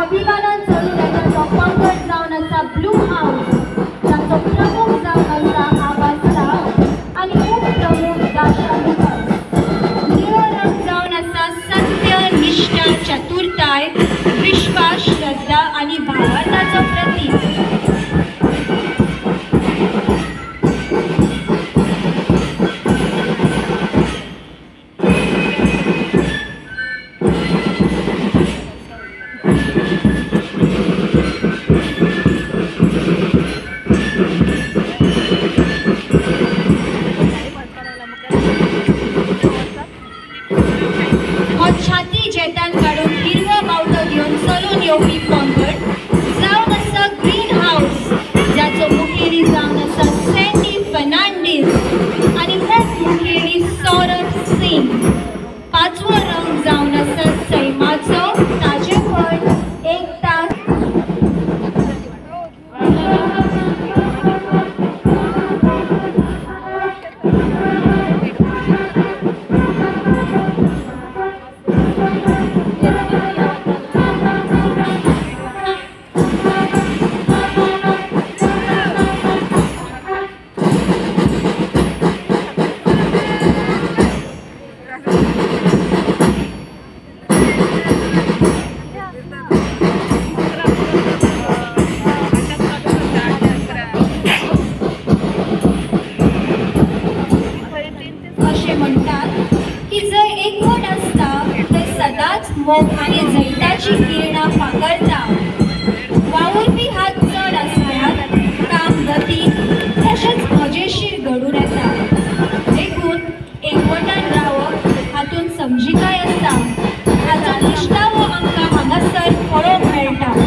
अभिमानान चलून पंकज जावन आसा ब्लू हाऊस जाचो प्रमुख जावन आसा आवाज आणि उपप्रमुख दाशा निळो रंग जावन आसा सत्य निष्ठा चतुरताय विश्वास श्रद्धा आणि भावार्थाचो प्रतीक। छाती जेतान काढून हिरवा बावटो घेऊन चलून येवपी पंगड जावन आसा ग्रीन हाऊस जाचो मुखेली जावन आसा सॅन्डी फर्नांडीस आणि उपमुखेली सौरभ सिंग। पाचवो रंग जावन आसा सैमाचो ताजेपण एकता म्हणतात की जर एकवट असता तर सदाच मोग आणि जैता